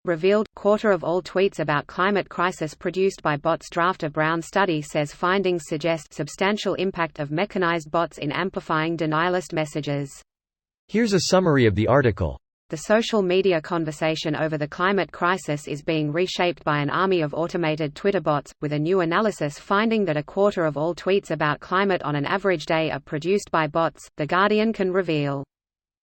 Revealed – quarter of all tweets about climate crisis produced by bots. Draft of Brown study says findings suggest substantial impact of mechanized bots in amplifying denialist messages. Here's a summary of the article. The social media conversation over the climate crisis is being reshaped by an army of automated Twitter bots, with a new analysis finding that a quarter of all tweets about climate on an average day are produced by bots, The Guardian can reveal.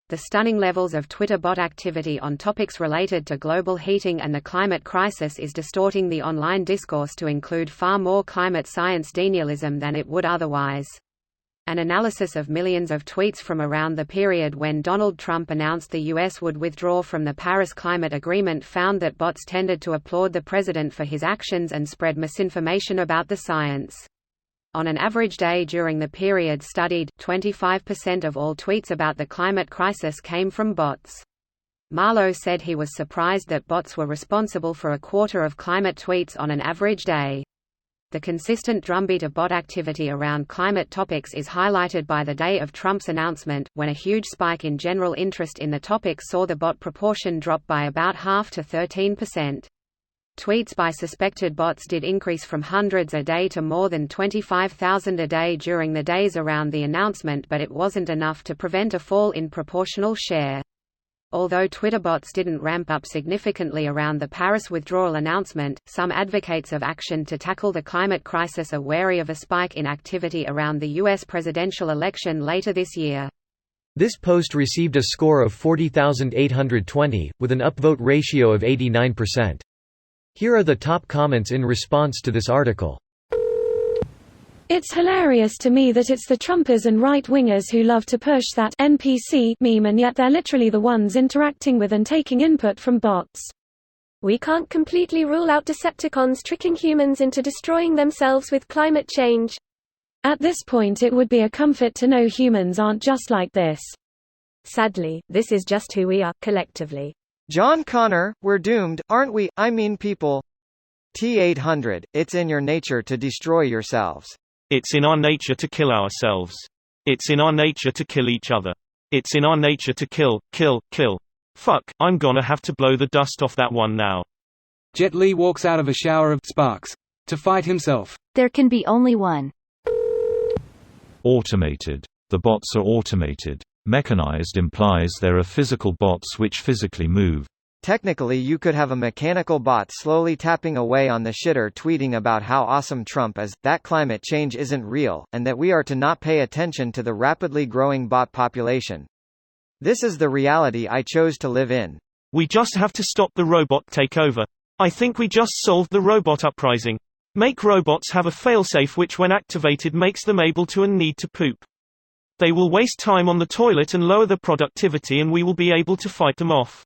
The stunning levels of Twitter bot activity on topics related to global heating and the climate crisis is distorting the online discourse to include far more climate science denialism than it would otherwise. An analysis of millions of tweets from around the period when Donald Trump announced the U.S. would withdraw from the Paris Climate Agreement found that bots tended to applaud the president for his actions and spread misinformation about the science. On an average day during the period studied, 25% of all tweets about the climate crisis came from bots. Marlowe said he was surprised that bots were responsible for a quarter of climate tweets on an average day. The consistent drumbeat of bot activity around climate topics is highlighted by the day of Trump's announcement, when a huge spike in general interest in the topic saw the bot proportion drop by about half to 13%. Tweets by suspected bots did increase from hundreds a day to more than 25,000 a day during the days around the announcement, but it wasn't enough to prevent a fall in proportional share. Although Twitter bots didn't ramp up significantly around the Paris withdrawal announcement, some advocates of action to tackle the climate crisis are wary of a spike in activity around the U.S. presidential election later this year. This post received a score of 40,820, with an upvote ratio of 89%. Here are the top comments in response to this article. It's hilarious to me that it's the Trumpers and right-wingers who love to push that NPC meme, and yet they're literally the ones interacting with and taking input from bots. We can't completely rule out Decepticons tricking humans into destroying themselves with climate change. At this point it would be a comfort to know humans aren't just like this. Sadly, this is just who we are, collectively. John Connor, we're doomed, aren't we? I mean people. T-800, it's in your nature to destroy yourselves. It's in our nature to kill ourselves. It's in our nature to kill each other. It's in our nature to kill, kill, kill. Fuck, I'm gonna have to blow the dust off that one now. Jet Li walks out of a shower of sparks to fight himself. There can be only one. Automated. The bots are automated. Mechanized implies there are physical bots which physically move. Technically you could have a mechanical bot slowly tapping away on the shitter tweeting about how awesome Trump is, that climate change isn't real, and that we are to not pay attention to the rapidly growing bot population. This is the reality I chose to live in. We just have to stop the robot takeover. I think we just solved the robot uprising. Make robots have a failsafe which when activated makes them able to and need to poop. They will waste time on the toilet and lower the productivity, and we will be able to fight them off.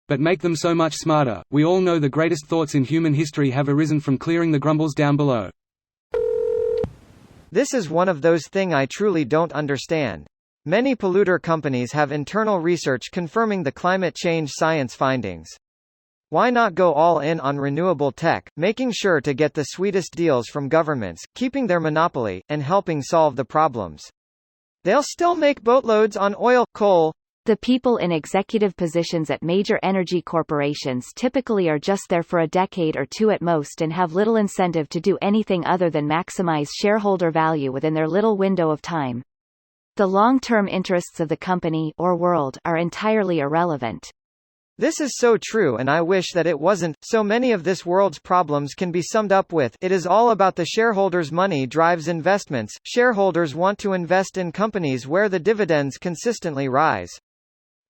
But make them so much smarter. We all know the greatest thoughts in human history have arisen from clearing the grumbles down below. This is one of those things I truly don't understand. Many polluter companies have internal research confirming the climate change science findings. Why not go all in on renewable tech, making sure to get the sweetest deals from governments, keeping their monopoly, and helping solve the problems? They'll still make boatloads on oil, coal. The people in executive positions at major energy corporations typically are just there for a decade or two at most and have little incentive to do anything other than maximize shareholder value within their little window of time. The long-term interests of the company or world are entirely irrelevant. This is so true, and I wish that it wasn't. So many of this world's problems can be summed up with, it is all about the shareholders' money drives investments. Shareholders want to invest in companies where the dividends consistently rise.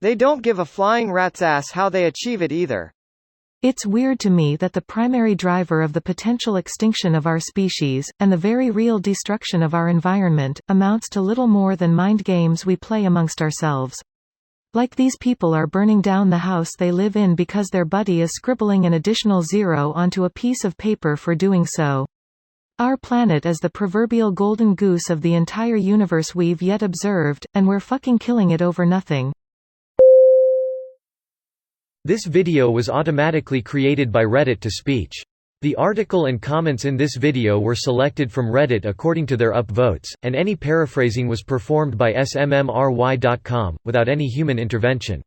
They don't give a flying rat's ass how they achieve it either. It's weird to me that the primary driver of the potential extinction of our species, and the very real destruction of our environment, amounts to little more than mind games we play amongst ourselves. Like these people are burning down the house they live in because their buddy is scribbling an additional zero onto a piece of paper for doing so. Our planet is the proverbial golden goose of the entire universe we've yet observed, and we're fucking killing it over nothing. This video was automatically created by Reddit to speech. The article and comments in this video were selected from Reddit according to their upvotes, and any paraphrasing was performed by smmry.com, without any human intervention.